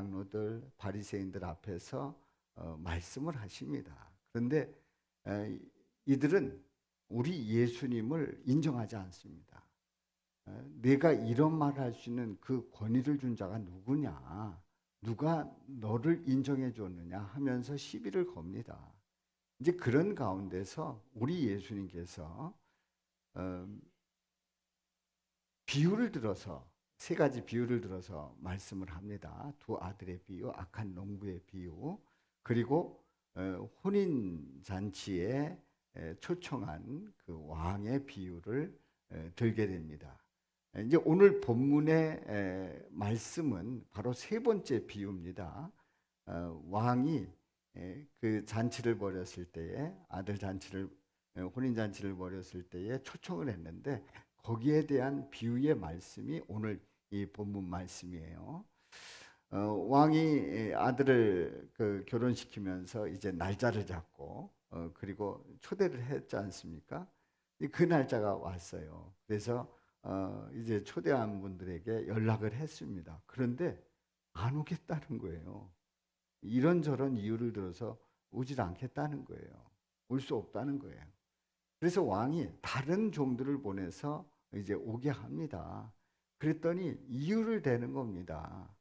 장로들, 바리새인들 앞에서 말씀을 하십니다. 그런데 이들은 우리 예수님을 인정하지 않습니다. 내가 이런 말을 할 수 있는 그 권위를 준 자가 누구냐? 누가 너를 인정해 줬느냐? 하면서 시비를 겁니다. 이제 그런 가운데서 우리 예수님께서 비유를 들어서 세 가지 비유를 들어서 말씀을 합니다. 두 아들의 비유, 악한 농부의 비유, 그리고 혼인 잔치에 초청한 그 왕의 비유를 들게 됩니다. 이제 오늘 본문의 말씀은 바로 세 번째 비유입니다. 왕이 그 잔치를 벌였을 때에 아들 잔치를 혼인 잔치를 벌였을 때에 초청을 했는데 거기에 대한 비유의 말씀이 오늘 이 본문 말씀이에요. 왕이 아들을 결혼시키면서 이제 날짜를 잡고 그리고 초대를 했지 않습니까? 그 날짜가 왔어요. 그래서 이제 초대한 분들에게 연락을 했습니다. 그런데 안 오겠다는 거예요. 이런저런 이유를 들어서 오질 않겠다는 거예요. 올 수 없다는 거예요. 그래서 왕이 다른 종들을 보내서 이제 오게 합니다. 그랬더니 이유를 대는 겁니다.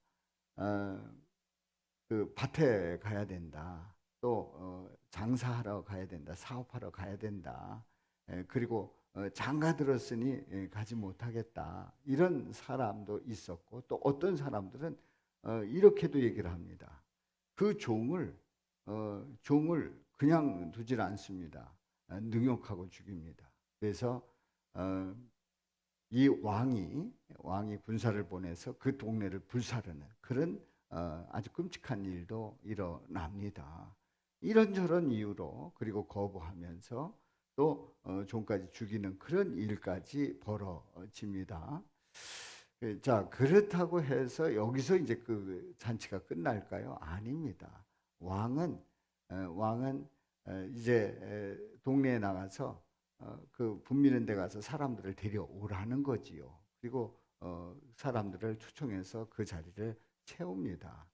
그 밭에 가야 된다. 또 장사하러 가야 된다. 사업하러 가야 된다. 그리고 장가 들었으니 가지 못하겠다. 이런 사람도 있었고 또 어떤 사람들은 이렇게도 얘기를 합니다. 그 종을 그냥 두질 않습니다. 능욕하고 죽입니다. 그래서 이 왕이 군사를 보내서 그 동네를 불사르는 그런 아주 끔찍한 일도 일어납니다. 이런저런 이유로 그리고 거부하면서 또 종까지 죽이는 그런 일까지 벌어집니다. 자, 그렇다고 해서 여기서 이제 그 잔치가 끝날까요? 아닙니다. 왕은 이제 동네에 나가서 그 붐비는 데 가서 사람들을 데려오라는 거지요. 그리고 사람들을 초청해서 그 자리를 채웁니다.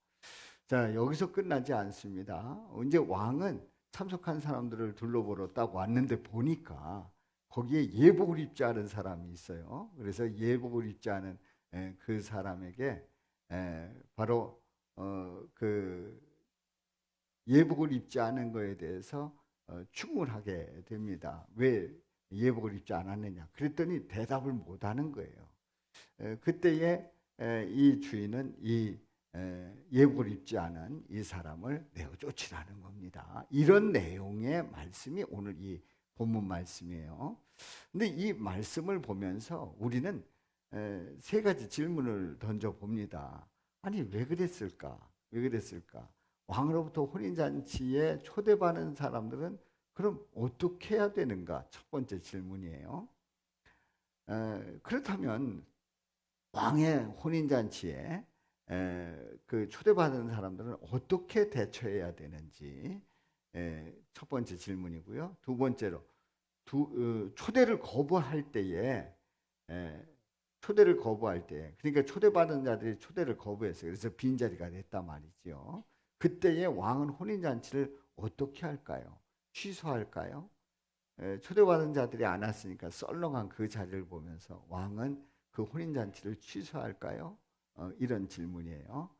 자, 여기서 끝나지 않습니다. 이제 왕은 참석한 사람들을 둘러보러 딱 왔는데 보니까 거기에 예복을 입지 않은 사람이 있어요. 그래서 예복을 입지 않은 그 사람에게 바로 그 예복을 입지 않은 거에 대해서 추궁을 하게 됩니다. 왜 예복을 입지 않았느냐? 그랬더니 대답을 못하는 거예요. 그때에 이 주인은 이 예복을 입지 않은 이 사람을 내어 쫓으라는 겁니다. 이런 내용의 말씀이 오늘 이 본문 말씀이에요. 근데 이 말씀을 보면서 우리는 세 가지 질문을 던져 봅니다. 아니 왜 그랬을까? 왜 그랬을까? 왕으로부터 혼인잔치에 초대받은 사람들은 그럼 어떻게 해야 되는가? 첫 번째 질문이에요. 그렇다면 왕의 혼인잔치에 그 초대받은 사람들은 어떻게 대처해야 되는지 첫 번째 질문이고요. 두 번째로 초대를 거부할 때에 그러니까 초대받은 자들이 초대를 거부했어요. 그래서 빈자리가 됐단 말이죠. 그때에 왕은 혼인잔치를 어떻게 할까요? 취소할까요? 초대받은 자들이 안 왔으니까 썰렁한 그 자리를 보면서 왕은 그 혼인잔치를 취소할까요? 이런 질문이에요.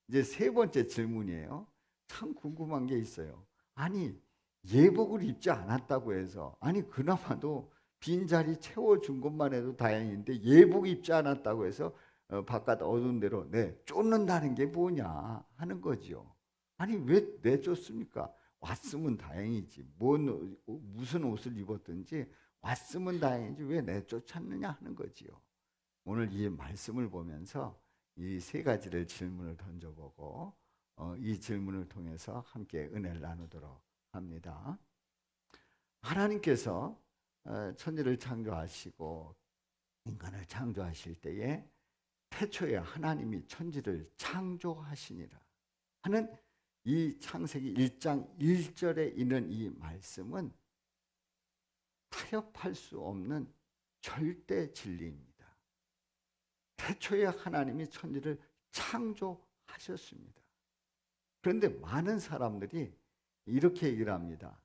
이제 세 번째 질문이에요. 참 궁금한 게 있어요. 아니 예복을 입지 않았다고 해서 아니 그나마도 빈자리 채워준 것만 해도 다행인데 예복 입지 않았다고 해서 바깥 어두운 데로 쫓는다는 게 뭐냐 하는 거지요. 아니 왜 내쫓습니까? 왔으면 다행이지. 무슨 옷을 입었든지 왔으면 다행이지 왜 내쫓았느냐 하는 거지요. 오늘 이 말씀을 보면서 이 세 가지를 질문을 던져보고 이 질문을 통해서 함께 은혜를 나누도록 합니다. 하나님께서 천지를 창조하시고 인간을 창조하실 때에 태초에 하나님이 천지를 창조하시니라 하는 이 창세기 1장 1절에 있는 이 말씀은 타협할 수 없는 절대 진리입니다. 태초에 하나님이 천지를 창조하셨습니다. 그런데 많은 사람들이 이렇게 얘기를 합니다.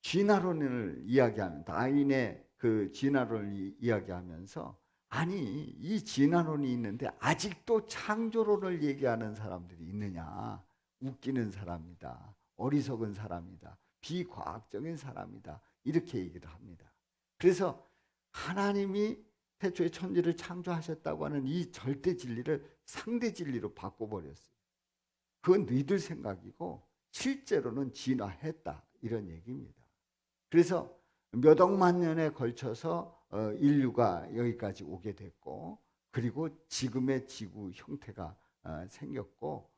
진화론을 이야기하면 다윈의 그 진화론을 이야기하면서 아니 이 진화론이 있는데 아직도 창조론을 얘기하는 사람들이 있느냐. 웃기는 사람이다. 어리석은 사람이다. 비과학적인 사람이다. 이렇게 얘기를 합니다. 그래서 하나님이 태초에 천지를 창조하셨다고 하는 이 절대 진리를 상대 진리로 바꿔버렸어요. 그건 너희들 생각이고 실제로는 진화했다. 이런 얘기입니다. 그래서 몇 억만 년에 걸쳐서 인류가 여기까지 오게 됐고 그리고 지금의 지구 형태가 생겼고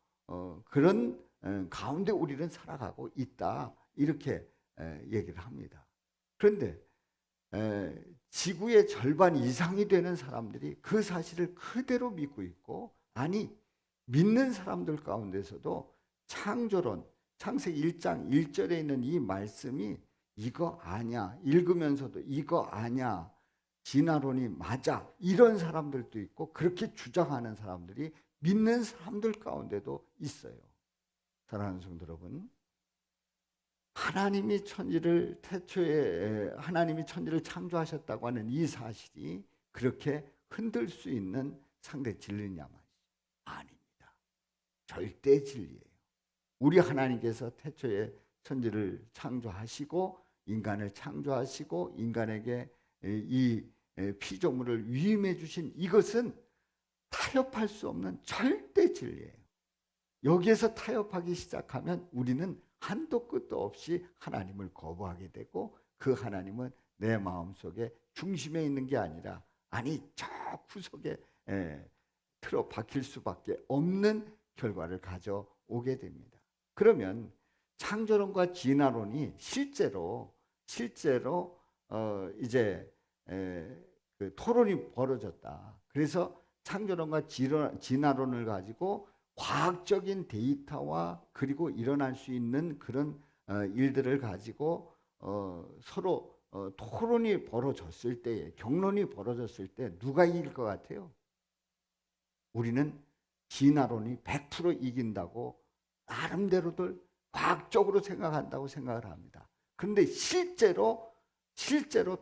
그런 가운데 우리는 살아가고 있다. 이렇게 얘기를 합니다. 그런데 지구의 절반 이상이 되는 사람들이 그 사실을 그대로 믿고 있고 아니 믿는 사람들 가운데서도 창조론 창세기 1장 1절에 있는 이 말씀이 이거 아니야. 읽으면서도 이거 아니야. 진화론이 맞아. 이런 사람들도 있고 그렇게 주장하는 사람들이 믿는 사람들 가운데도 있어요. 사랑하는 성도 여러분. 하나님이 천지를 태초에 하나님이 천지를 창조하셨다고 하는 이 사실이 그렇게 흔들 수 있는 상대 진리냐면 아닙니다. 절대 진리예요. 우리 하나님께서 태초에 천지를 창조하시고 인간을 창조하시고 인간에게 이 피조물을 위임해 주신 이것은 타협할 수 없는 절대 진리예요. 여기에서 타협하기 시작하면 우리는 한도 끝도 없이 하나님을 거부하게 되고 그 하나님은 내 마음속에 중심에 있는 게 아니라 아니 저 구석에 틀어 박힐 수밖에 없는 결과를 가져오게 됩니다. 그러면 창조론과 진화론이 실제로 이제 그 토론이 벌어졌다. 그래서 창조론과 진화론을 가지고 과학적인 데이터와 그리고 일어날 수 있는 그런 일들을 가지고 서로 토론이 벌어졌을 때, 경론이 벌어졌을 때 누가 이길 것 같아요? 우리는 진화론이 100% 이긴다고 나름대로들 과학적으로 생각한다고 생각을 합니다. 그런데 실제로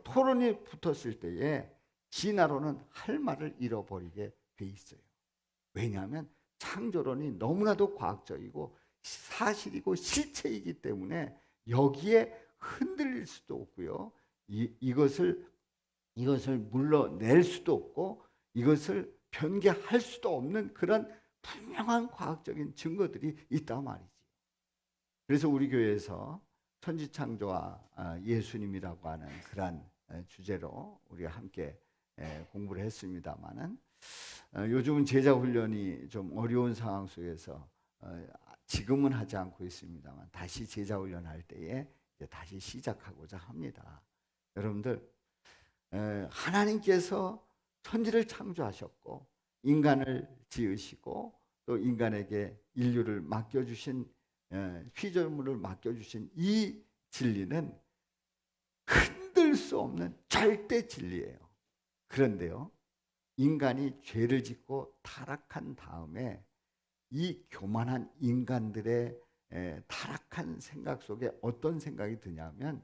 토론이 붙었을 때에 진화론은 할 말을 잃어버리게 돼 있어요. 왜냐하면 창조론이 너무나도 과학적이고 사실이고 실체이기 때문에 여기에 흔들릴 수도 없고요. 이것을 물러낼 수도 없고 이것을 변개할 수도 없는 그런 분명한 과학적인 증거들이 있단 말이지. 그래서 우리 교회에서 천지창조와 예수님이라고 하는 그런 주제로 우리가 함께 공부를 했습니다마는 요즘은 제자 훈련이 좀 어려운 상황 속에서 지금은 하지 않고 있습니다만 다시 제자 훈련할 때에 이제 다시 시작하고자 합니다. 여러분들 하나님께서 천지를 창조하셨고 인간을 지으시고 또 인간에게 인류를 맡겨주신 피조물을 맡겨주신 이 진리는 흔들 수 없는 절대 진리예요. 그런데요, 인간이 죄를 짓고 타락한 다음에 이 교만한 인간들의 타락한 생각 속에 어떤 생각이 드냐면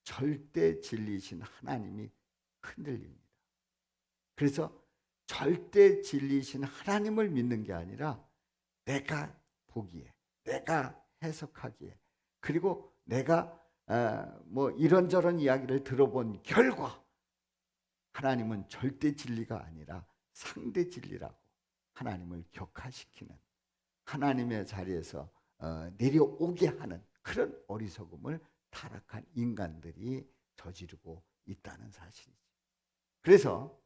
절대 진리이신 하나님이 흔들립니다. 그래서 절대 진리이신 하나님을 믿는 게 아니라 내가 보기에, 내가 해석하기에, 그리고 내가 뭐 이런저런 이야기를 들어본 결과 하나님은 절대 진리가 아니라 상대 진리라고 하나님을 격하시키는 하나님의 자리에서 내려오게 하는 그런 어리석음을 타락한 인간들이 저지르고 있다는 사실이죠. 그래서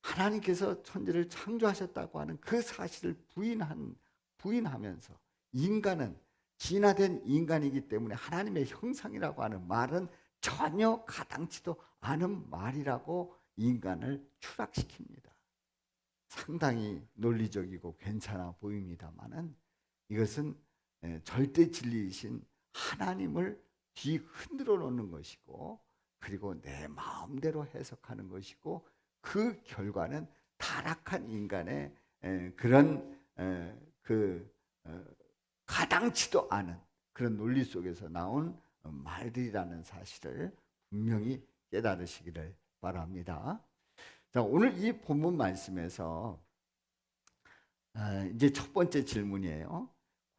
하나님께서 천지를 창조하셨다고 하는 그 사실을 부인하면서 인간은 진화된 인간이기 때문에 하나님의 형상이라고 하는 말은 전혀 가당치도 않은 말이라고 인간을 추락시킵니다. 상당히 논리적이고 괜찮아 보입니다만은 이것은 절대 진리이신 하나님을 뒤흔들어 놓는 것이고 그리고 내 마음대로 해석하는 것이고 그 결과는 타락한 인간의 그런 마땅치도 않은 그런 논리 속에서 나온 말들이라는 사실을 분명히 깨달으시기를 바랍니다. 자, 오늘 이 본문 말씀에서 이제 첫 번째 질문이에요.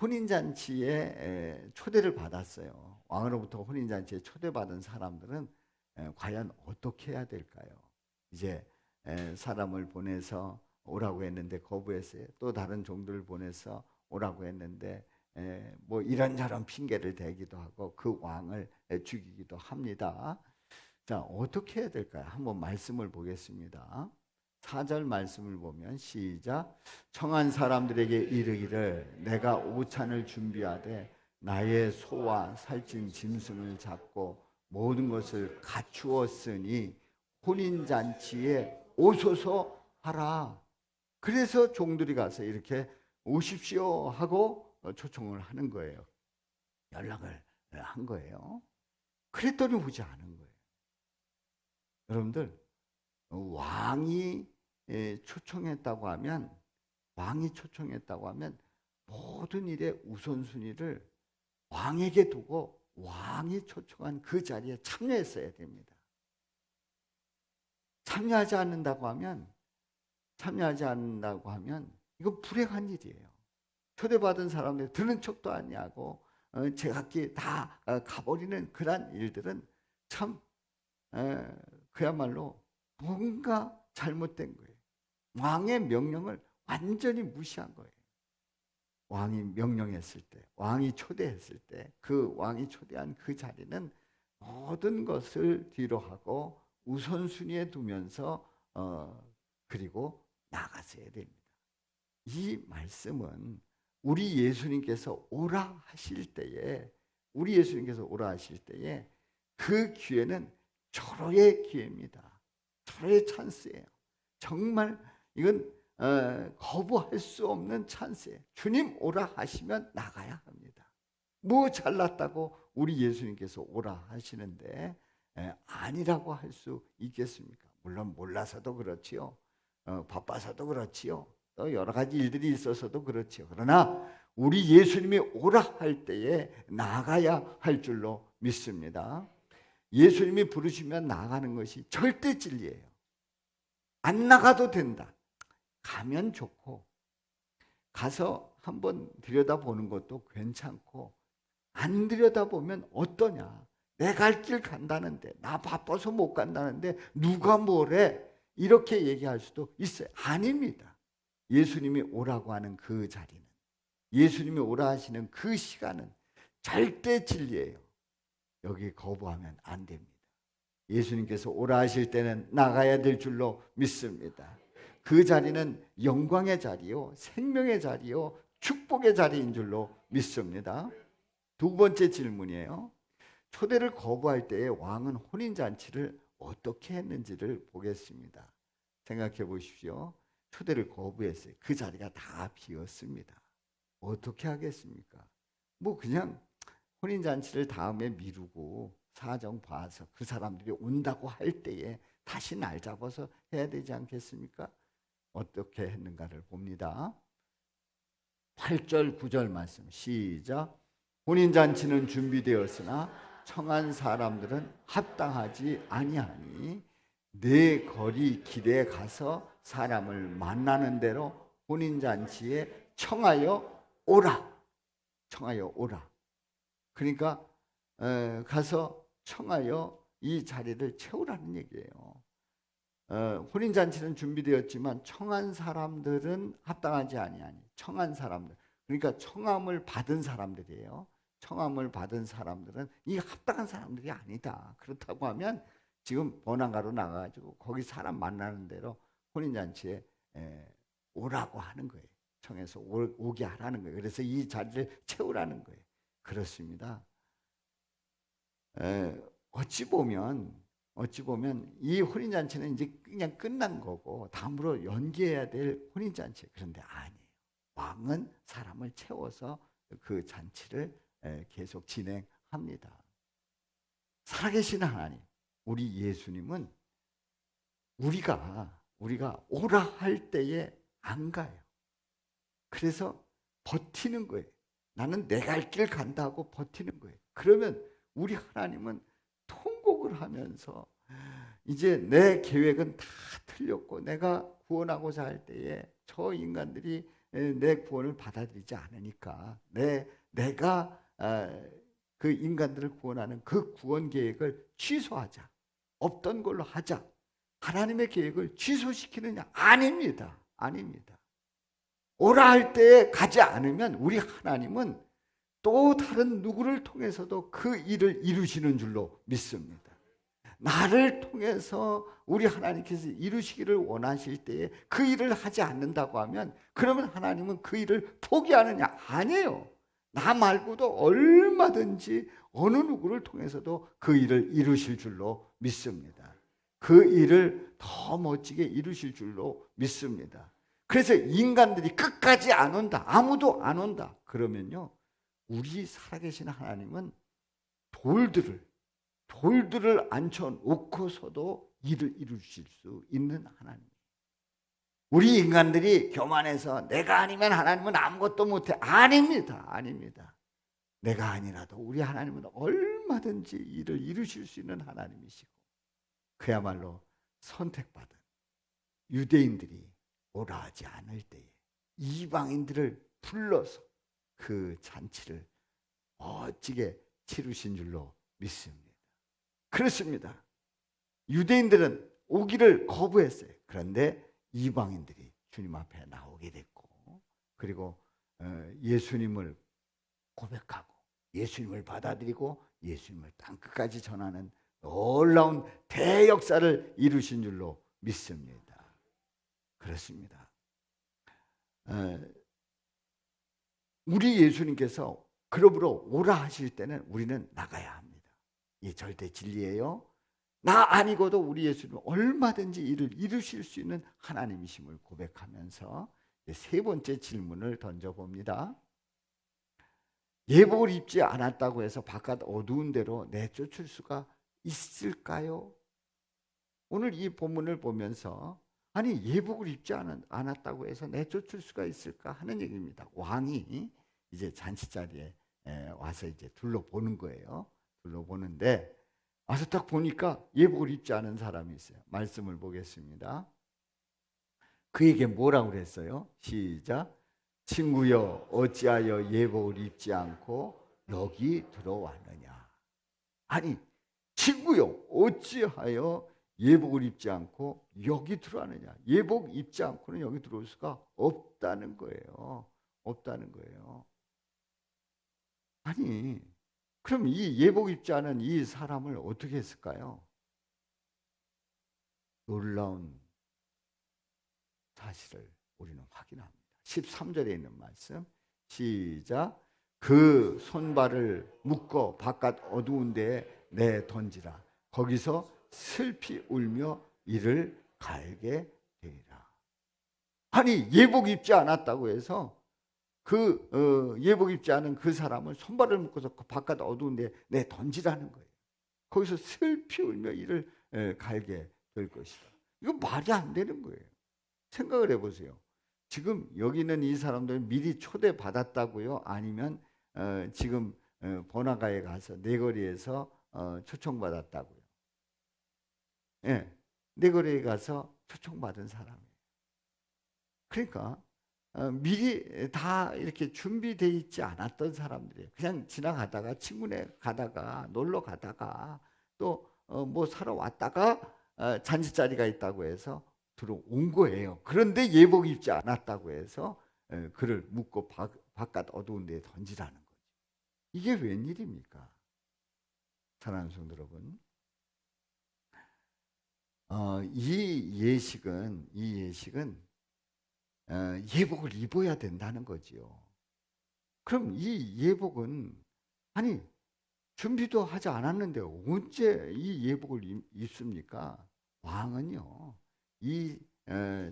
혼인잔치에 초대를 받았어요. 왕으로부터 혼인잔치에 초대받은 사람들은 과연 어떻게 해야 될까요? 이제 사람을 보내서 오라고 했는데 거부했어요. 또 다른 종들을 보내서 오라고 했는데 뭐 이런저런 핑계를 대기도 하고 그 왕을 죽이기도 합니다. 자, 어떻게 해야 될까요? 한번 말씀을 보겠습니다. 4절 말씀을 보면 시작. 청한 사람들에게 이르기를 내가 오찬을 준비하되 나의 소와 살찐 짐승을 잡고 모든 것을 갖추었으니 혼인잔치에 오소서 하라. 그래서 종들이 가서 이렇게 오십시오 하고 초청을 하는 거예요. 연락을 한 거예요. 그랬더니 오지 않은 거예요. 여러분들, 왕이 초청했다고 하면 모든 일의 우선순위를 왕에게 두고 왕이 초청한 그 자리에 참여했어야 됩니다. 참여하지 않는다고 하면 이거 불행한 일이에요. 초대받은 사람들 들은 척도 아니하고 제각기 다 가버리는 그런 일들은 참 그야말로 뭔가 잘못된 거예요. 왕의 명령을 완전히 무시한 거예요. 왕이 명령했을 때, 왕이 초대했을 때, 그 왕이 초대한 그 자리는 모든 것을 뒤로 하고 우선순위에 두면서 그리고 나갔어야 됩니다. 이 말씀은 우리 예수님께서 오라 하실 때에 그 기회는 절호의 기회입니다. 절호의 찬스예요. 정말 이건 거부할 수 없는 찬스예요. 주님 오라 하시면 나가야 합니다. 뭐 잘났다고 우리 예수님께서 오라 하시는데 아니라고 할 수 있겠습니까? 물론 몰라서도 그렇지요. 바빠서도 그렇지요. 또 여러 가지 일들이 있어서도 그렇지요. 그러나 우리 예수님이 오라 할 때에 나가야 할 줄로 믿습니다. 예수님이 부르시면 나가는 것이 절대 진리예요. 안 나가도 된다. 가면 좋고 가서 한번 들여다보는 것도 괜찮고 안 들여다보면 어떠냐. 내 갈 길 간다는데 나 바빠서 못 간다는데 누가 뭐래 이렇게 얘기할 수도 있어요. 아닙니다. 예수님이 오라고 하는 그 자리는, 예수님이 오라 하시는 그 시간은 절대 진리예요. 여기 거부하면 안 됩니다. 예수님께서 오라 하실 때는 나가야 될 줄로 믿습니다. 그 자리는 영광의 자리요, 생명의 자리요, 축복의 자리인 줄로 믿습니다. 두 번째 질문이에요. 초대를 거부할 때에 왕은 혼인잔치를 어떻게 했는지를 보겠습니다. 생각해 보십시오. 초대를 거부했어요. 그 자리가 다 비었습니다. 어떻게 하겠습니까? 뭐 그냥 혼인잔치를 다음에 미루고 사정 봐서 그 사람들이 온다고 할 때에 다시 날 잡아서 해야 되지 않겠습니까? 어떻게 했는가를 봅니다. 8절 9절 말씀 시작. 혼인잔치는 준비되었으나 청한 사람들은 합당하지 아니하니 내 거리 길에 가서 사람을 만나는 대로 혼인잔치에 청하여 오라. 청하여 오라. 그러니까 가서 청하여 이 자리를 채우라는 얘기예요. 혼인잔치는 준비되었지만 청한 사람들은 합당하지 아니하니. 청한 사람들, 그러니까 청함을 받은 사람들이에요. 청함을 받은 사람들은 이 합당한 사람들이 아니다. 그렇다고 하면 지금 번화가로 나가가지고 거기 사람 만나는 대로 혼인잔치에 오라고 하는 거예요. 청해서 오게 하라는 거예요. 그래서 이 자리를 채우라는 거예요. 그렇습니다. 어찌 보면 이 혼인잔치는 이제 그냥 끝난 거고 다음으로 연기해야 될 혼인잔치. 그런데 아니에요. 왕은 사람을 채워서 그 잔치를 계속 진행합니다. 살아계신 하나님, 우리 예수님은 우리가 오라 할 때에 안 가요. 그래서 버티는 거예요. 나는 내 갈 길 간다고 버티는 거예요. 그러면 우리 하나님은 통곡을 하면서 이제 내 계획은 다 틀렸고 내가 구원하고자 할 때에 저 인간들이 내 구원을 받아들이지 않으니까 내가 그 인간들을 구원하는 그 구원 계획을 취소하자. 없던 걸로 하자. 하나님의 계획을 취소시키느냐? 아닙니다. 아닙니다. 오라 할 때에 가지 않으면 우리 하나님은 또 다른 누구를 통해서도 그 일을 이루시는 줄로 믿습니다. 나를 통해서 우리 하나님께서 이루시기를 원하실 때에 그 일을 하지 않는다고 하면 그러면 하나님은 그 일을 포기하느냐? 아니에요. 나 말고도 얼마든지 어느 누구를 통해서도 그 일을 이루실 줄로 믿습니다. 그 일을 더 멋지게 이루실 줄로 믿습니다. 그래서 인간들이 끝까지 안 온다. 아무도 안 온다. 그러면요. 우리 살아계신 하나님은 돌들을 앉혀놓고서도 일을 이루실 수 있는 하나님. 우리 인간들이 교만해서 내가 아니면 하나님은 아무것도 못해. 아닙니다. 아닙니다. 내가 아니라도 우리 하나님은 얼마든지 일을 이루실 수 있는 하나님이시고 그야말로 선택받은 유대인들이 오라 하지 않을 때에 이방인들을 불러서 그 잔치를 멋지게 치르신 줄로 믿습니다. 그렇습니다. 유대인들은 오기를 거부했어요. 그런데 이방인들이 주님 앞에 나오게 됐고 그리고 예수님을 고백하고 예수님을 받아들이고 예수님을 땅끝까지 전하는 놀라운 대역사를 이루신 줄로 믿습니다. 그렇습니다. 우리 예수님께서 그러므로 오라 하실 때는 우리는 나가야 합니다. 이 절대 진리예요. 나 아니고도 우리 예수님은 얼마든지 일을 이루실 수 있는 하나님이심을 고백하면서 세 번째 질문을 던져봅니다. 예복을 입지 않았다고 해서 바깥 어두운 데로 내쫓을 수가 있을까요? 오늘 이 본문을 보면서 아니 예복을 입지 않았다고 해서 내쫓을 수가 있을까 하는 얘기입니다. 왕이 이제 잔치자리에 와서 이제 둘러보는 거예요. 둘러보는데 와서 딱 보니까 예복을 입지 않은 사람이 있어요. 말씀을 보겠습니다. 그에게 뭐라고 그랬어요? 시작. 친구여 어찌하여 예복을 입지 않고 여기 들어왔느냐. 아니 친구여 어찌하여 예복을 입지 않고 여기 들어왔느냐. 예복 입지 않고는 여기 들어올 수가 없다는 거예요. 없다는 거예요. 아니 그럼 이 예복 입지 않은 이 사람을 어떻게 했을까요? 놀라운 사실을 우리는 확인합니다. 13절에 있는 말씀 시작. 그 손발을 묶어 바깥 어두운 데에 내던지라. 거기서 슬피 울며 이를 갈게 되리라. 아니 예복 입지 않았다고 해서 그 예복 입지 않은 그 사람을 손발을 묶어서 그 바깥 어두운 데에 내던지라는 거예요. 거기서 슬피 울며 이를 갈게 될 것이다. 이거 말이 안 되는 거예요. 생각을 해보세요. 지금 여기 있는 이 사람들은 미리 초대받았다고요? 아니면 지금 번화가에 가서 내거리에서 초청받았다고요? 예, 내거리에 가서 초청받은 사람이에요. 그러니까 미리 다 이렇게 준비되어 있지 않았던 사람들이에요. 그냥 지나가다가 친구네 가다가 놀러 가다가 또 뭐 사러 왔다가 잔치자리가 있다고 해서 들어온 거예요. 그런데 예복 입지 않았다고 해서 그를 묶고 바깥 어두운 데에 던지라는 거죠. 이게 웬일입니까? 사랑하는 성도 여러분, 이 예식은 예복을 입어야 된다는 거지요. 그럼 이 예복은 아니 준비도 하지 않았는데 언제 이 예복을 입습니까? 왕은요 이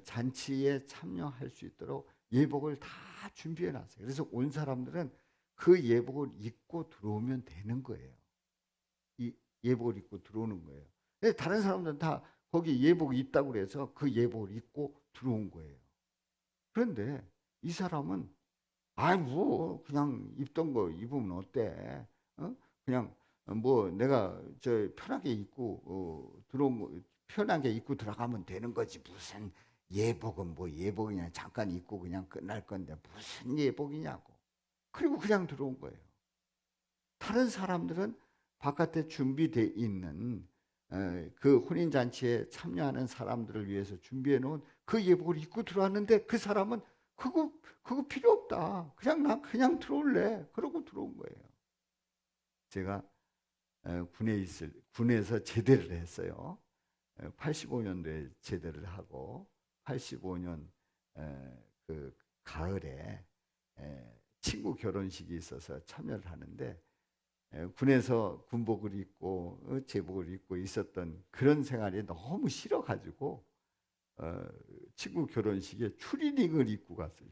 잔치에 참여할 수 있도록 예복을 다 준비해 놨어요. 그래서 온 사람들은 그 예복을 입고 들어오면 되는 거예요. 이 예복을 입고 들어오는 거예요. 근데 다른 사람들은 다 거기 예복을 입다고 그래서 그 예복을 입고 들어온 거예요. 그런데 이 사람은 아이 뭐 그냥 입던 거 입으면 어때? 어? 그냥 뭐 내가 저 편하게 입고 들어온 거 편하게 입고 들어가면 되는 거지. 무슨 예복은 뭐 예복이냐. 잠깐 입고 그냥 끝날 건데 무슨 예복이냐고. 그리고 그냥 들어온 거예요. 다른 사람들은 바깥에 준비되어 있는 그 혼인잔치에 참여하는 사람들을 위해서 준비해 놓은 그 예복을 입고 들어왔는데 그 사람은 그거 필요 없다. 그냥 나 그냥 들어올래. 그러고 들어온 거예요. 제가 군에서 제대를 했어요. 85년도에 제대를 하고 85년 그 가을에 친구 결혼식이 있어서 참여를 하는데 군에서 군복을 입고 제복을 입고 있었던 그런 생활이 너무 싫어가지고 친구 결혼식에 추리닝을 입고 갔어요.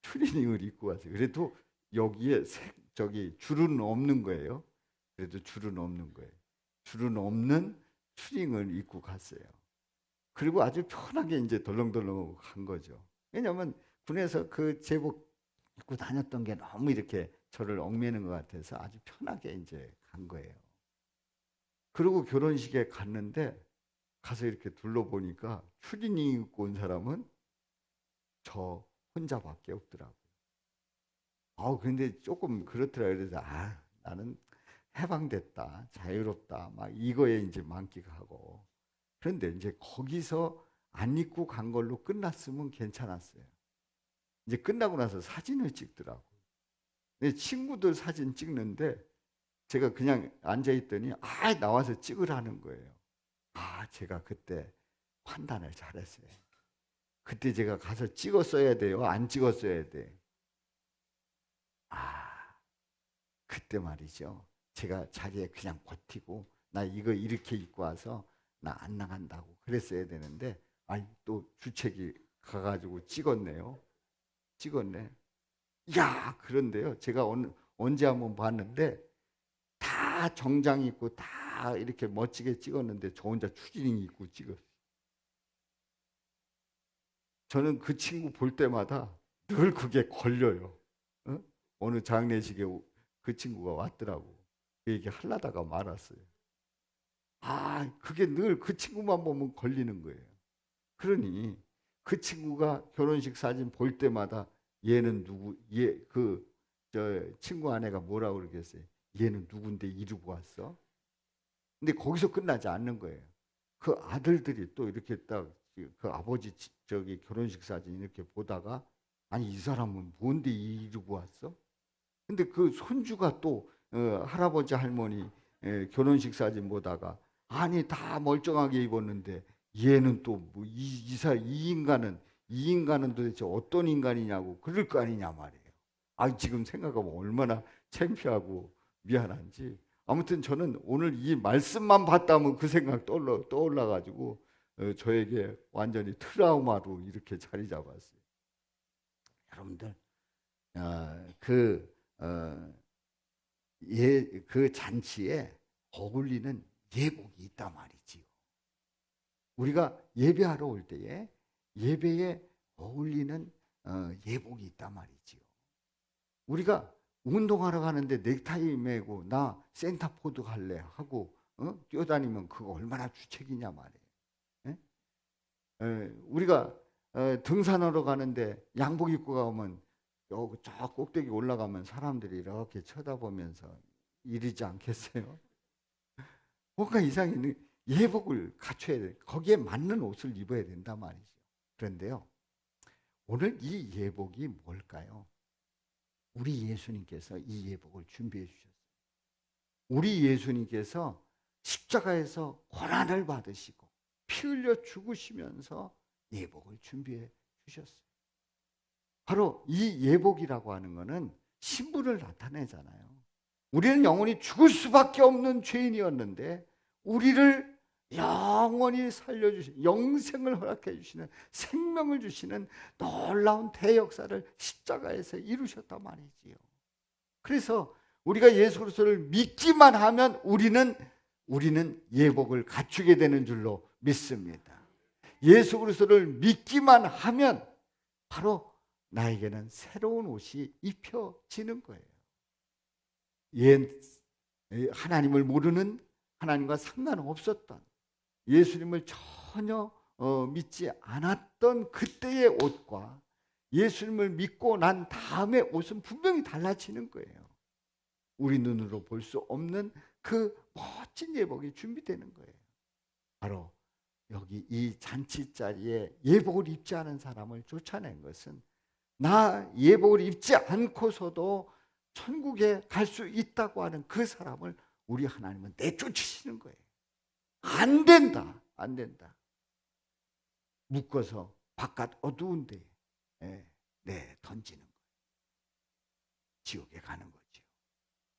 추리닝을 입고 갔어요. 그래도 여기에 저기 줄은 없는 거예요. 그래도 줄은 없는 거예요. 줄은 없는 추리닝을 입고 갔어요. 그리고 아주 편하게 이제 덜렁덜렁 간 거죠. 왜냐하면 군에서 그 제복 입고 다녔던 게 너무 이렇게 저를 얽매는 것 같아서 아주 편하게 이제 간 거예요. 그리고 결혼식에 갔는데 가서 이렇게 둘러보니까 추리닝 입고 온 사람은 저 혼자밖에 없더라고요. 근데 조금 그렇더라. 그래서 나는 해방됐다, 자유롭다, 막 이거에 이제 만끽하고. 그런데 이제 거기서 안 입고 간 걸로 끝났으면 괜찮았어요. 이제 끝나고 나서 사진을 찍더라고. 내 친구들 사진 찍는데 제가 그냥 앉아 있더니 나와서 찍으라는 거예요. 제가 그때 판단을 잘했어요. 그때 제가 가서 찍었어야 돼요? 안 찍었어야 돼? 그때 말이죠. 제가 자리에 그냥 버티고 나 이거 이렇게 입고 와서 나 안 나간다고 그랬어야 되는데 또 주책이 가가지고 찍었네요. 그런데요. 제가 언제 한번 봤는데 다 정장 입고 다 이렇게 멋지게 찍었는데 저 혼자 추리닝 입고 찍었어요. 저는 그 친구 볼 때마다 늘 그게 걸려요. 어느 장례식에 그 친구가 왔더라고. 그 얘기 하려다가 말았어요. 그게 늘 그 친구만 보면 걸리는 거예요. 그러니 그 친구가 결혼식 사진 볼 때마다 얘는 누구, 저 친구 아내가 뭐라고 그러겠어요? 얘는 누군데 이러고 왔어? 근데 거기서 끝나지 않는 거예요. 그 아들들이 또 이렇게 딱 그 아버지 저기 결혼식 사진 이렇게 보다가 이 사람은 뭔데 이러고 왔어? 근데 그 손주가 또 할아버지 할머니 결혼식 사진 보다가 다 멀쩡하게 입었는데 얘는 또 뭐 이 인간은 도대체 어떤 인간이냐고 그럴 거 아니냐 말이에요. 지금 생각하면 얼마나 창피하고 미안한지. 아무튼 저는 오늘 이 말씀만 봤다면 그 생각 떠올라가지고 저에게 완전히 트라우마로 이렇게 자리 잡았어요. 여러분들 그 잔치에 어울리는 예복이 있단 말이지요. 우리가 예배하러 올 때에 예배에 어울리는 예복이 있단 말이지요. 우리가 운동하러 가는데 넥타이 매고 나 센터포드 갈래 하고 뛰어다니면 그거 얼마나 주책이냐 말이에요. 우리가 등산하러 가는데 양복 입고 가면 저 꼭대기 올라가면 사람들이 이렇게 쳐다보면서 이러지 않겠어요? 뭔가 이상한 예복을 갖춰야 돼. 거기에 맞는 옷을 입어야 된단 말이죠. 그런데요, 오늘 이 예복이 뭘까요? 우리 예수님께서 이 예복을 준비해 주셨어요. 우리 예수님께서 십자가에서 고난을 받으시고 피 흘려 죽으시면서 예복을 준비해 주셨어요. 바로 이 예복이라고 하는 것은 신분을 나타내잖아요. 우리는 영원히 죽을 수밖에 없는 죄인이었는데 우리를 영원히 살려주신, 영생을 허락해 주시는, 생명을 주시는 놀라운 대역사를 십자가에서 이루셨단 말이지요. 그래서 우리가 예수 그리스도를 믿기만 하면 우리는 예복을 갖추게 되는 줄로 믿습니다. 예수 그리스도를 믿기만 하면 바로 나에게는 새로운 옷이 입혀지는 거예요. 옛 하나님을 모르는, 하나님과 상관없었던, 예수님을 전혀 믿지 않았던 그때의 옷과 예수님을 믿고 난 다음에 옷은 분명히 달라지는 거예요. 우리 눈으로 볼 수 없는 그 멋진 예복이 준비되는 거예요. 바로 여기 이 잔치 자리에 예복을 입지 않은 사람을 쫓아낸 것은, 나 예복을 입지 않고서도 천국에 갈 수 있다고 하는 그 사람을 우리 하나님은 내쫓으시는 거예요. 안 된다, 안 된다. 묶어서 바깥 어두운 데에 던지는 거예요. 지옥에 가는 거죠.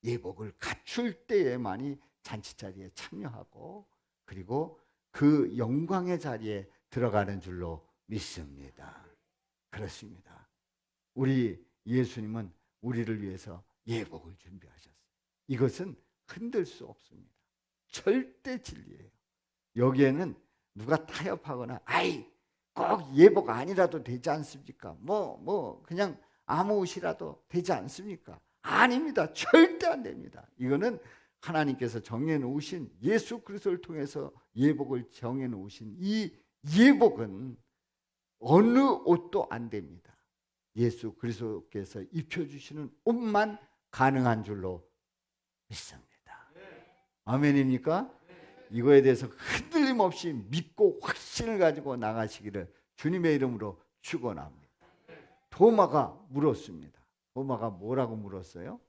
예복을 갖출 때에만이 잔치자리에 참여하고, 그리고 그 영광의 자리에 들어가는 줄로 믿습니다. 그렇습니다. 우리 예수님은 우리를 위해서 예복을 준비하셨어요. 이것은 흔들 수 없습니다. 절대 진리예요. 여기에는 누가 타협하거나 꼭 예복 아니라도 되지 않습니까? 그냥 아무 옷이라도 되지 않습니까? 아닙니다. 절대 안 됩니다. 이거는 하나님께서 정해놓으신, 예수 그리스도를 통해서 예복을 정해놓으신 이 예복은 어느 옷도 안 됩니다. 예수 그리스도께서 입혀주시는 옷만 가능한 줄로 믿습니다. 아멘입니까? 이거에 대해서 흔들림 없이 믿고 확신을 가지고 나가시기를 주님의 이름으로 축원합니다. 도마가 물었습니다. 도마가 뭐라고 물었어요?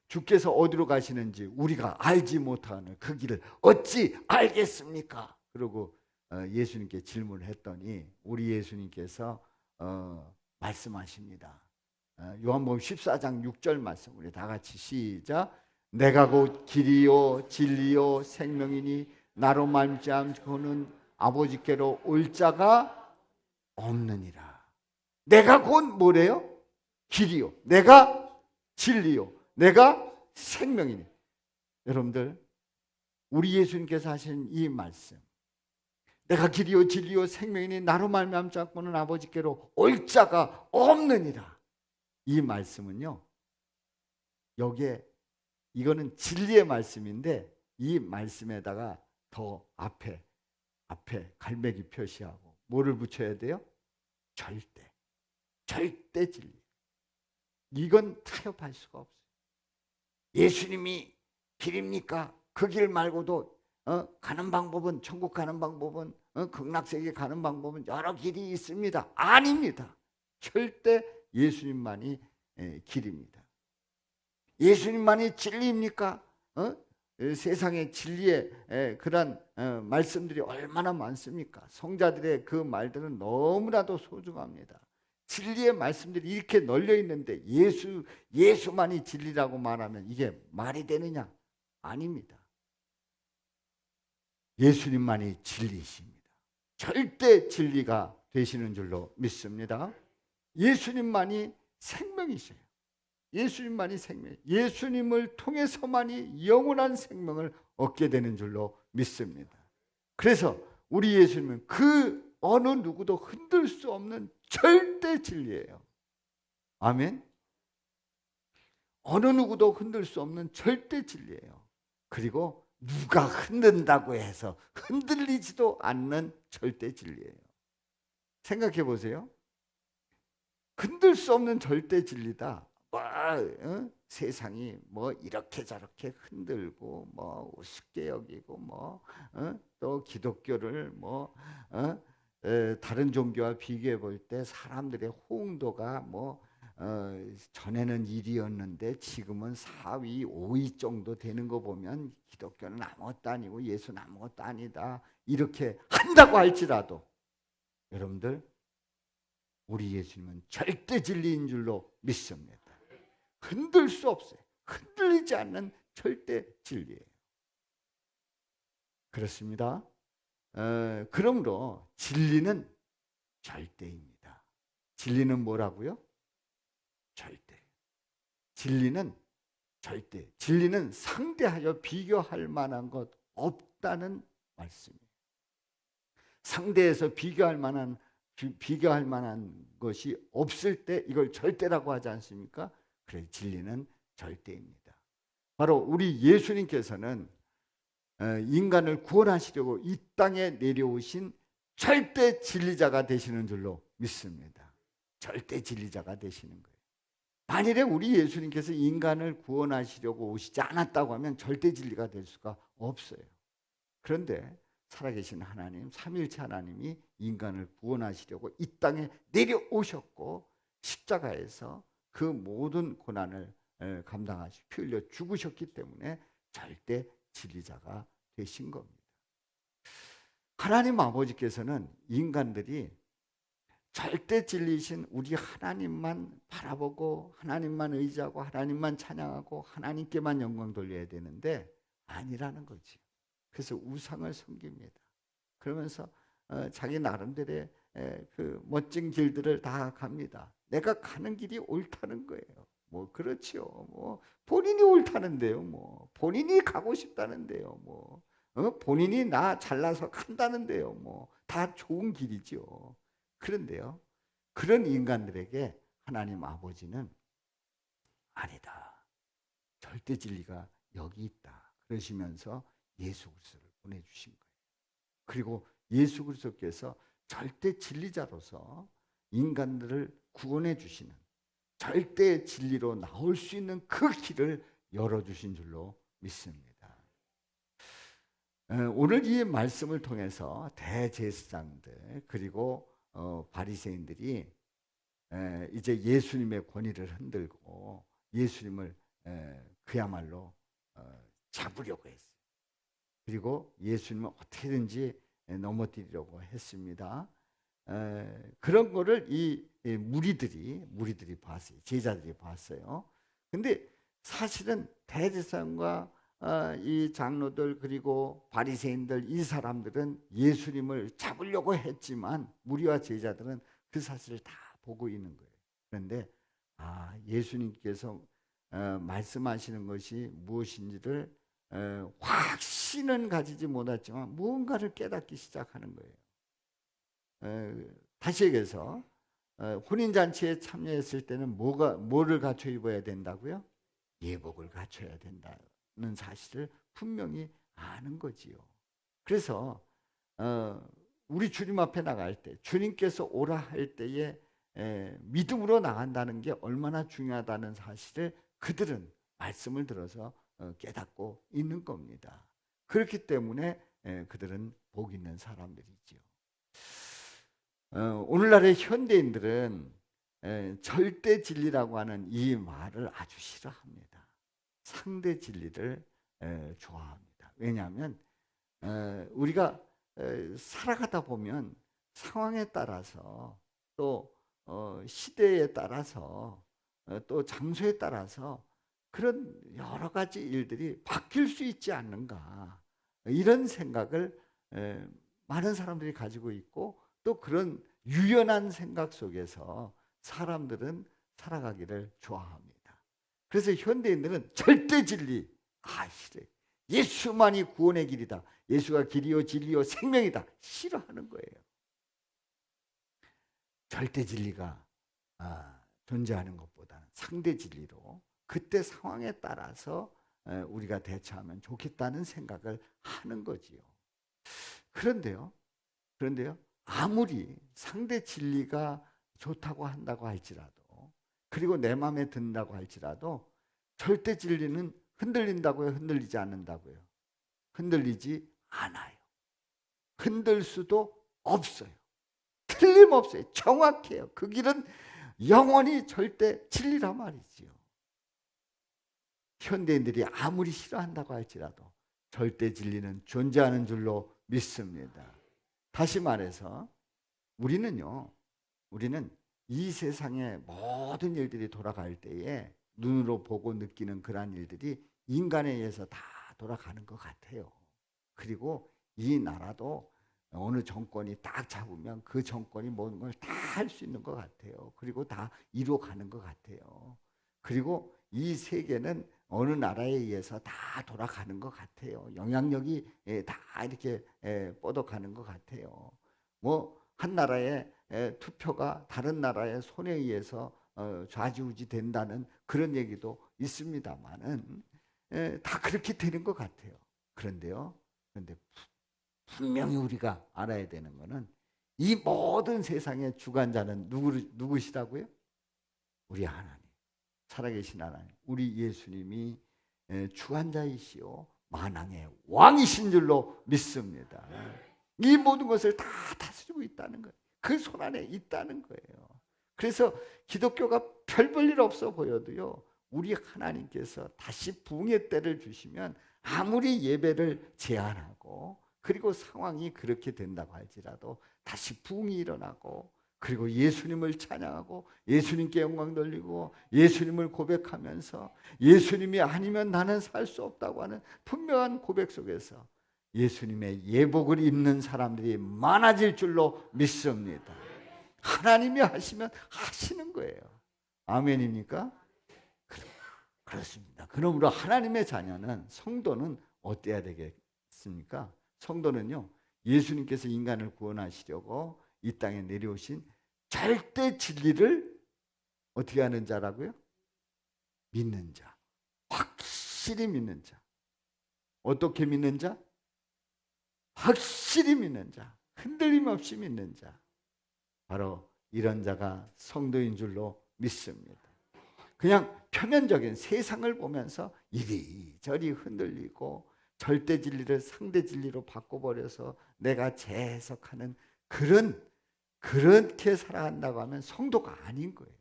주께서 어디로 가시는지 우리가 알지 못하는 그 길을 어찌 알겠습니까? 그리고 예수님께 질문을 했더니 우리 예수님께서 말씀하십니다. 요한복음 14장 6절 말씀, 우리 다 같이 시작. 내가 곧 길이요 진리요 생명이니 나로 말미암고는 아버지께로 올 자가 없느니라. 내가 곧 뭐래요? 길이요, 내가 진리요, 내가 생명이니. 여러분들, 우리 예수님께서 하신 이 말씀, 내가 길이요 진리요 생명이니 나로 말미암지 않고는 아버지께로 올 자가 없느니라. 이 말씀은요, 여기에 이거는 진리의 말씀인데 이 말씀에다가 더 앞에 갈매기 표시하고 뭐를 붙여야 돼요? 절대 진리. 이건 타협할 수가 없어요. 예수님이 길입니까? 그 길 말고도 가는 방법은, 천국 가는 방법은, 극락세계 가는 방법은 여러 길이 있습니다. 아닙니다. 절대 예수님만이 길입니다. 예수님만이 진리입니까? 세상의 진리의 그런 말씀들이 얼마나 많습니까? 성자들의 그 말들은 너무나도 소중합니다. 진리의 말씀들이 이렇게 널려 있는데 예수만이 진리라고 말하면 이게 말이 되느냐? 아닙니다. 예수님만이 진리이십니다. 절대 진리가 되시는 줄로 믿습니다. 예수님만이 생명이세요. 예수님만이 생명, 예수님을 통해서만이 영원한 생명을 얻게 되는 줄로 믿습니다. 그래서 우리 예수님은 그 어느 누구도 흔들 수 없는 절대 진리예요. 아멘. 어느 누구도 흔들 수 없는 절대 진리예요. 그리고 누가 흔든다고 해서 흔들리지도 않는 절대 진리예요. 생각해 보세요. 흔들 수 없는 절대 진리다. 세상이 이렇게 저렇게 흔들고 우습게 여기고 또 기독교를 다른 종교와 비교해 볼 때 사람들의 호응도가 전에는 1위였는데 지금은 4위, 5위 정도 되는 거 보면 기독교는 아무것도 아니고 예수는 아무것도 아니다, 이렇게 한다고 할지라도 여러분들, 우리 예수님은 절대 진리인 줄로 믿습니다. 흔들 수 없어요. 흔들리지 않는 절대 진리예요. 그렇습니다. 그러므로 진리는 절대입니다. 진리는 뭐라고요? 절대. 진리는 절대. 진리는 상대하여 비교할 만한 것 없다는 말씀이에요. 상대해서 비교할 만한 비교할 만한 것이 없을 때 이걸 절대라고 하지 않습니까? 그래, 진리는 절대입니다. 바로 우리 예수님께서는 인간을 구원하시려고 이 땅에 내려오신 절대 진리자가 되시는 줄로 믿습니다. 절대 진리자가 되시는 거예요. 만일에 우리 예수님께서 인간을 구원하시려고 오시지 않았다고 하면 절대 진리가 될 수가 없어요. 그런데 살아계신 하나님, 삼위일체 하나님이 인간을 구원하시려고 이 땅에 내려오셨고 십자가에서 그 모든 고난을 감당하시고 피 흘려 죽으셨기 때문에 절대 진리자가 되신 겁니다. 하나님 아버지께서는 인간들이 절대 진리신 우리 하나님만 바라보고 하나님만 의지하고 하나님만 찬양하고 하나님께만 영광 돌려야 되는데 아니라는 거지. 그래서 우상을 섬깁니다. 그러면서 자기 나름대로의 그 멋진 길들을 다 갑니다. 내가 가는 길이 옳다는 거예요. 뭐 그렇지요. 뭐 본인이 옳다는데요. 뭐 본인이 가고 싶다는데요. 뭐 본인이 나 잘나서 간다는데요. 뭐 다 좋은 길이죠. 그런데요, 그런 인간들에게 하나님 아버지는 아니다. 절대 진리가 여기 있다. 그러시면서 예수 그리스도를 보내주신 거예요. 그리고 예수 그리스도께서 절대 진리자로서 인간들을 구원해 주시는 절대 진리로 나올 수 있는 그 길을 열어주신 줄로 믿습니다. 오늘 이 말씀을 통해서 대제사장들 그리고 바리새인들이 이제 예수님의 권위를 흔들고 예수님을 그야말로 잡으려고 했어요. 그리고 예수님을 어떻게든지 넘어뜨리려고 했습니다. 그런 거를 이 무리들이 봤어요. 제자들이 봤어요. 근데 사실은 대제사장과 이 장로들 그리고 바리새인들 이 사람들은 예수님을 잡으려고 했지만 무리와 제자들은 그 사실을 다 보고 있는 거예요. 그런데 예수님께서 말씀하시는 것이 무엇인지를 확신은 가지지 못했지만 무언가를 깨닫기 시작하는 거예요. 다시 얘기해서 혼인잔치에 참여했을 때는 뭐를 갖춰 입어야 된다고요? 예복을 갖춰야 된다는 사실을 분명히 아는 거지요. 그래서 우리 주님 앞에 나갈 때 주님께서 오라 할 때에 믿음으로 나간다는 게 얼마나 중요하다는 사실을 그들은 말씀을 들어서 깨닫고 있는 겁니다. 그렇기 때문에 그들은 복 있는 사람들이지요. 오늘날의 현대인들은 절대 진리라고 하는 이 말을 아주 싫어합니다. 상대 진리를 좋아합니다. 왜냐하면 우리가 살아가다 보면 상황에 따라서 또 시대에 따라서 또 장소에 따라서 그런 여러 가지 일들이 바뀔 수 있지 않는가 이런 생각을 많은 사람들이 가지고 있고 또 그런 유연한 생각 속에서 사람들은 살아가기를 좋아합니다. 그래서 현대인들은 절대 진리 싫어요. 예수만이 구원의 길이다. 예수가 길이요 진리요 생명이다. 싫어하는 거예요. 절대 진리가 존재하는 것보다는 상대 진리로 그때 상황에 따라서 우리가 대처하면 좋겠다는 생각을 하는 거지요. 그런데요. 아무리 상대 진리가 좋다고 한다고 할지라도 그리고 내 마음에 든다고 할지라도 절대 진리는 흔들린다고요? 흔들리지 않는다고요? 흔들리지 않아요. 흔들 수도 없어요. 틀림없어요. 정확해요. 그 길은 영원히 절대 진리라 말이지요. 현대인들이 아무리 싫어한다고 할지라도 절대 진리는 존재하는 줄로 믿습니다. 다시 말해서 우리는 이 세상의 모든 일들이 돌아갈 때에 눈으로 보고 느끼는 그러한 일들이 인간에 의해서 다 돌아가는 것 같아요. 그리고 이 나라도 어느 정권이 딱 잡으면 그 정권이 모든 걸 다 할 수 있는 것 같아요. 그리고 다 이루어가는 것 같아요. 그리고 이 세계는 어느 나라에 의해서 다 돌아가는 것 같아요. 영향력이 다 이렇게 뻗어가는 것 같아요. 뭐 한 나라에 투표가 다른 나라의 손에 의해서 좌지우지 된다는 그런 얘기도 있습니다만은 다 그렇게 되는 것 같아요. 그런데 분명히 우리가 알아야 되는 것은 이 모든 세상의 주관자는 누구시라고요? 우리 하나님, 살아계신 하나님, 우리 예수님이 주관자이시오 만왕의 왕이신 줄로 믿습니다. 이 모든 것을 다 다스리고 있다는 거예요. 그 손 안에 있다는 거예요. 그래서 기독교가 별 볼 일 없어 보여도요, 우리 하나님께서 다시 부흥의 때를 주시면 아무리 예배를 제한하고 그리고 상황이 그렇게 된다고 할지라도 다시 부흥이 일어나고 그리고 예수님을 찬양하고 예수님께 영광 돌리고 예수님을 고백하면서 예수님이 아니면 나는 살 수 없다고 하는 분명한 고백 속에서 예수님의 예복을 입는 사람들이 많아질 줄로 믿습니다. 하나님이 하시면 하시는 거예요. 아멘입니까? 그렇습니다. 그러므로 하나님의 자녀는, 성도는 어때야 되겠습니까? 성도는요, 예수님께서 인간을 구원하시려고 이 땅에 내려오신 절대 진리를 어떻게 하는 자라고요? 믿는 자. 확실히 믿는 자. 어떻게 믿는 자? 확실히 믿는 자. 흔들림 없이 믿는 자. 바로 이런 자가 성도인 줄로 믿습니다. 그냥 표면적인 세상을 보면서 이리저리 흔들리고 절대 진리를 상대 진리로 바꿔버려서 내가 재해석하는 그렇게 살아간다고 하면 성도가 아닌 거예요.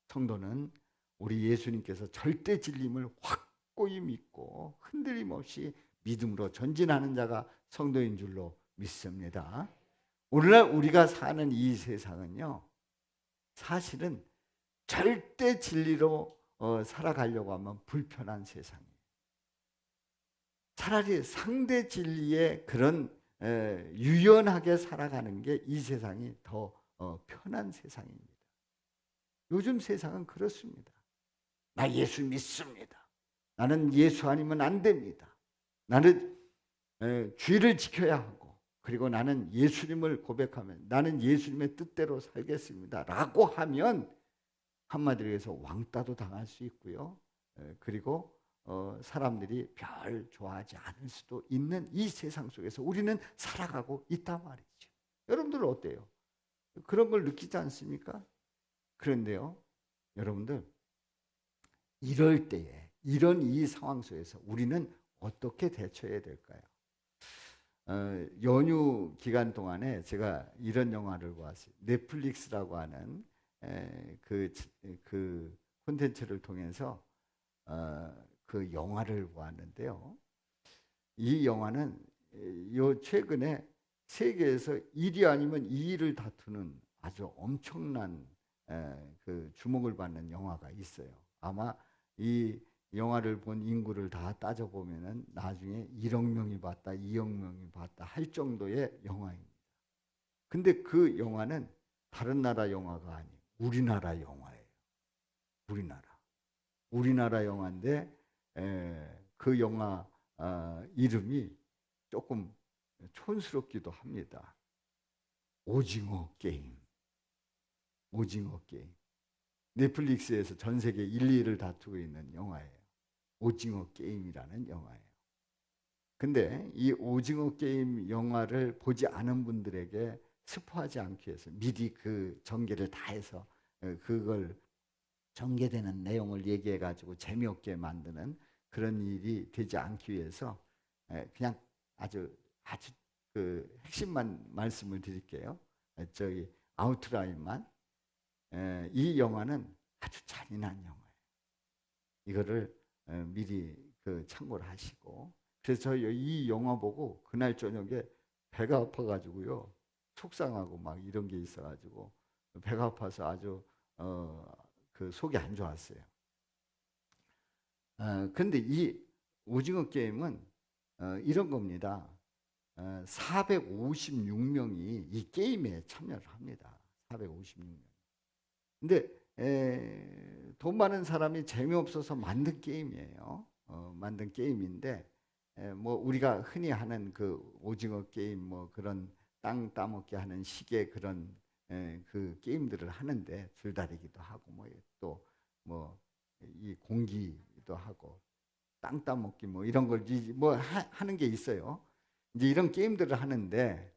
성도는 우리 예수님께서 절대 진리를 확고히 믿고 흔들림 없이 믿음으로 전진하는 자가 성도인 줄로 믿습니다. 오늘날 우리가 사는 이 세상은요, 사실은 절대 진리로 살아가려고 하면 불편한 세상이에요. 차라리 상대 진리에 그런 유연하게 살아가는 게 이 세상이 더 편한 세상입니다. 요즘 세상은 그렇습니다. 나 예수 믿습니다. 나는 예수 아니면 안 됩니다. 나는 주의를 지켜야 하고, 그리고 나는 예수님을 고백하면 나는 예수님의 뜻대로 살겠습니다 라고 하면 한마디로 해서 왕따도 당할 수 있고요, 그리고 사람들이 별 좋아하지 않을 수도 있는 이 세상 속에서 우리는 살아가고 있단 말이죠. 여러분들 어때요? 그런 걸 느끼지 않습니까? 그런데요, 여러분들, 이럴 때에 이런 이 상황 속에서 우리는 어떻게 대처해야 될까요? 연휴 기간 동안에 제가 이런 영화를 보았어요. 넷플릭스라고 하는 그 콘텐츠를 통해서 그 영화를 보았는데요. 이 영화는 요 최근에 세계에서 1위 아니면 2위를 다투는 아주 엄청난 그 주목을 받는 영화가 있어요. 아마 이 영화를 본 인구를 다 따져보면은 나중에 1억 명이 봤다, 2억 명이 봤다 할 정도의 영화입니다. 근데 그 영화는 다른 나라 영화가 아니에요. 우리나라 영화예요. 우리나라 영화인데 그 영화 이름이 조금 촌스럽기도 합니다. 오징어 게임. 넷플릭스에서 전 세계 1, 2위를 다투고 있는 영화예요. 오징어 게임이라는 영화예요. 근데 이 오징어 게임 영화를 보지 않은 분들에게 스포하지 않기 위해서 미리 그 전개를 다 해서 그걸 전개되는 내용을 얘기해 가지고 재미없게 만드는 그런 일이 되지 않기 위해서 그냥 아주 그 핵심만 말씀을 드릴게요. 저희 아웃라인만. 이 영화는 아주 잔인한 영화예요. 이거를 미리 그 참고를 하시고. 그래서 저 이 영화 보고 그날 저녁에 배가 아파가지고요, 속상하고 막 이런 게 있어가지고 배가 아파서 아주 그 속이 안 좋았어요. 근데 이 오징어 게임은 이런 겁니다. 456명이 이 게임에 참여를 합니다. 456명. 근데 돈 많은 사람이 재미없어서 만든 게임이에요. 만든 게임인데 뭐 우리가 흔히 하는 그 오징어 게임, 뭐 그런 땅 따먹게 하는 식의 그런 그 게임들을 하는데 줄다리기도 하고 또 뭐 이 공기도 하고 땅 따먹기 이런 걸 하는 게 있어요. 이제 이런 게임들을 하는데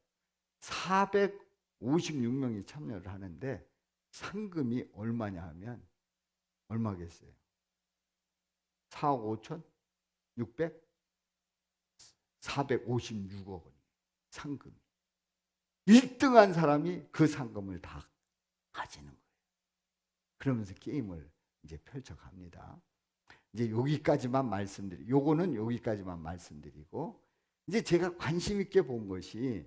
456명이 참여를 하는데 상금이 얼마냐 하면 얼마겠어요? 4억 5천? 600? 456억 원 상금이. 1등한 사람이 그 상금을 다 가지는 거예요. 그러면서 게임을 이제 펼쳐갑니다. 이제 요거는 여기까지만 말씀드리고, 이제 제가 관심 있게 본 것이,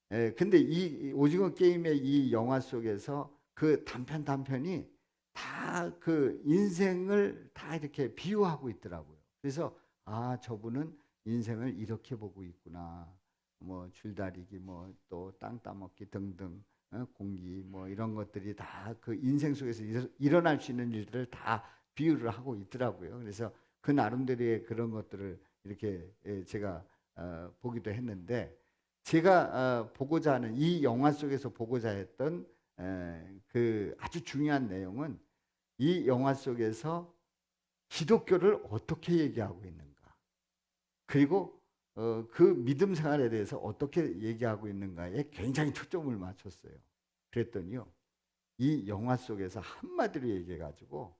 근데 이 오징어 게임의 이 영화 속에서 그 단편이 다 그 인생을 다 이렇게 비유하고 있더라고요. 그래서 저분은 인생을 이렇게 보고 있구나. 줄다리기, 또 땅 따먹기 등등, 공기, 이런 것들이 다 그 인생 속에서 일어날 수 있는 일들을 다 비유를 하고 있더라고요. 그래서 그 나름대로의 그런 것들을 이렇게 제가 보기도 했는데, 제가 보고자 하는 이 영화 속에서 보고자 했던 그 아주 중요한 내용은 이 영화 속에서 기독교를 어떻게 얘기하고 있는가, 그리고 그 믿음 생활에 대해서 어떻게 얘기하고 있는가에 굉장히 초점을 맞췄어요. 그랬더니요, 이 영화 속에서 한마디로 얘기해가지고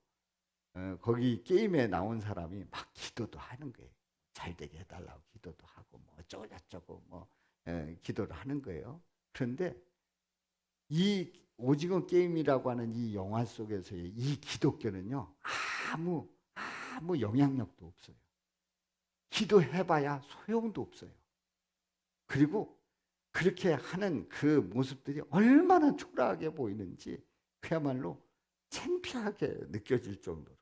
거기 게임에 나온 사람이 막 기도도 하는 거예요. 잘 되게 해달라고 기도도 하고 어쩌고 저쩌고 기도를 하는 거예요. 그런데 이 오징어 게임이라고 하는 이 영화 속에서의 이 기독교는요, 아무 영향력도 없어요. 기도해봐야 소용도 없어요. 그리고 그렇게 하는 그 모습들이 얼마나 초라하게 보이는지 그야말로 창피하게 느껴질 정도로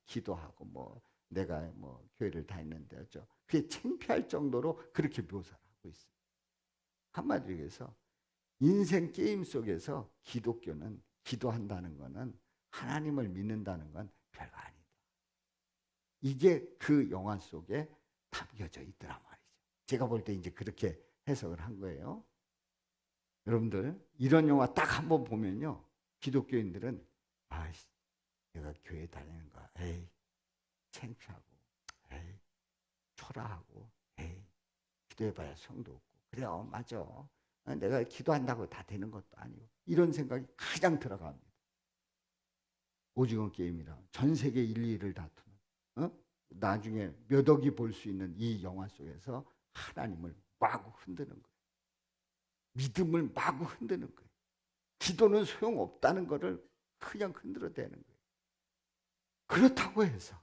기도하고 내가 교회를 다니는데 그게 창피할 정도로 그렇게 묘사를 하고 있어요. 한마디로 얘기해서 인생 게임 속에서 기독교는, 기도한다는 것은, 하나님을 믿는다는 건 별거 아니다. 이게 그 영화 속에 담겨져 있더란 말이죠. 제가 볼 때 이제 그렇게 해석을 한 거예요. 여러분들, 이런 영화 딱 한 번 보면요, 기독교인들은 내가 교회 다니는 거, 창피하고, 초라하고, 기도해봐야 소용도 없고, 그래요, 맞아. 내가 기도한다고 다 되는 것도 아니고, 이런 생각이 가장 들어갑니다. 오징어 게임이라 전 세계 1, 2위를 다투는, 나중에 몇 억이 볼 수 있는 이 영화 속에서 하나님을 마구 흔드는 거예요. 믿음을 마구 흔드는 거예요. 기도는 소용없다는 것을 그냥 흔들어대는 거예요. 그렇다고 해서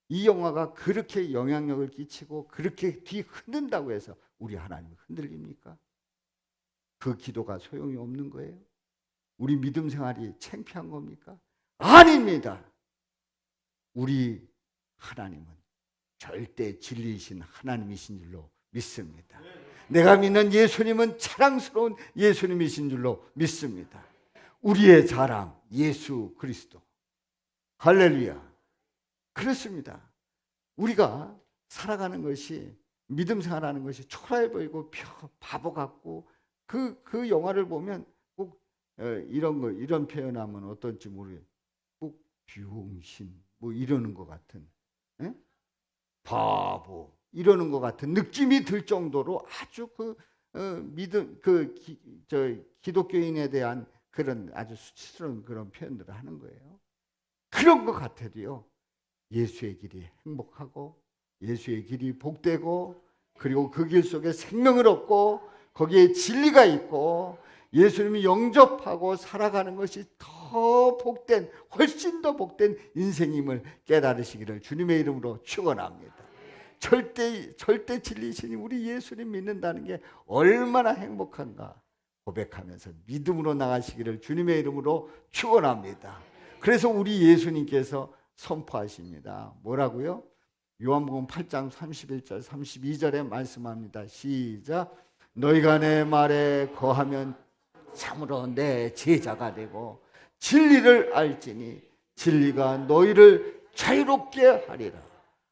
이 영화가 그렇게 영향력을 끼치고 그렇게 뒤흔든다고 해서 우리 하나님이 흔들립니까? 그 기도가 소용이 없는 거예요? 우리 믿음 생활이 창피한 겁니까? 아닙니다. 우리 하나님은 절대 진리이신 하나님이신 줄로 믿습니다. 내가 믿는 예수님은 자랑스러운 예수님이신 줄로 믿습니다. 우리의 자랑 예수 그리스도. 할렐루야. 그렇습니다. 우리가 살아가는 것이, 믿음 생활하는 것이 초라해 보이고 바보 같고, 그 영화를 보면 꼭 이런 표현하면 어떨지 모르겠어요. 꼭 병신 이러는 것 같은, 바보 이러는 것 같은 느낌이 들 정도로 아주 믿음, 기독교인에 대한 그런 아주 수치스러운 그런 표현들을 하는 거예요. 그런 것 같아도요, 예수의 길이 행복하고 예수의 길이 복되고, 그리고 그 길 속에 생명을 얻고 거기에 진리가 있고 예수님이 영접하고 살아가는 것이 더 복된, 훨씬 더 복된 인생임을 깨달으시기를 주님의 이름으로 축원합니다. 절대 진리이신 우리 예수님 믿는다는 게 얼마나 행복한가 고백하면서 믿음으로 나가시기를 주님의 이름으로 축원합니다. 그래서 우리 예수님께서 선포하십니다. 뭐라고요? 요한복음 8장 31절 32절에 말씀합니다. 시작. 너희가 내 말에 거하면 참으로 내 제자가 되고 진리를 알지니 진리가 너희를 자유롭게 하리라.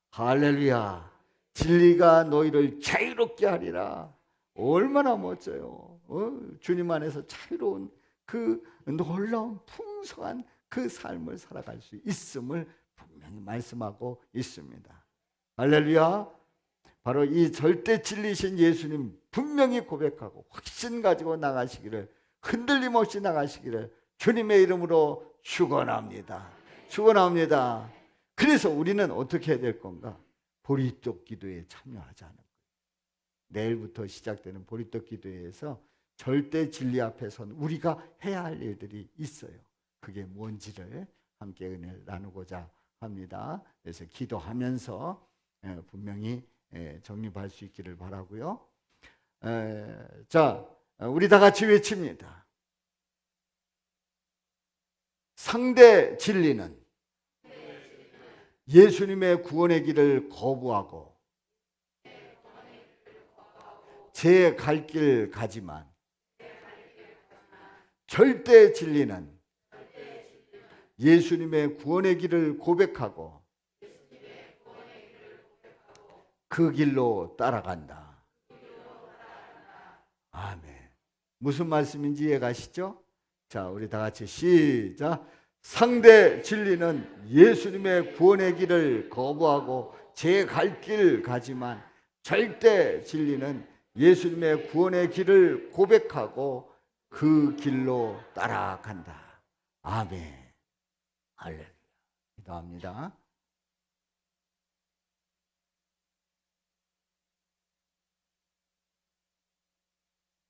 할렐루야. 진리가 너희를 자유롭게 하리라. 얼마나 멋져요. 주님 안에서 자유로운 그 놀라운 풍성한 그 삶을 살아갈 수 있음을 분명히 말씀하고 있습니다. 할렐루야. 바로 이 절대 진리신 예수님 분명히 고백하고 확신 가지고 나가시기를, 흔들림 없이 나가시기를 주님의 이름으로 축원합니다. 축원합니다. 그래서 우리는 어떻게 해야 될 건가? 보리떡 기도에 참여하자는 거예요. 내일부터 시작되는 보리떡 기도회에서 절대 진리 앞에선 우리가 해야 할 일들이 있어요. 그게 뭔지를 함께 은혜를 나누고자 합니다. 그래서 기도하면서 분명히 정립할 수 있기를 바라고요. 자, 우리 다 같이 외칩니다. 상대 진리는 예수님의 구원의 길을 거부하고 제 갈 길 가지만, 절대 진리는 예수님의 구원의 길을 고백하고 그 길로 따라간다. 아멘. 무슨 말씀인지 이해가시죠? 자, 우리 다 같이 시작. 상대 진리는 예수님의 구원의 길을 거부하고 제 갈 길 가지만, 절대 진리는 예수님의 구원의 길을 고백하고 그 길로 따라간다. 아멘. 할렐루야. 기도합니다.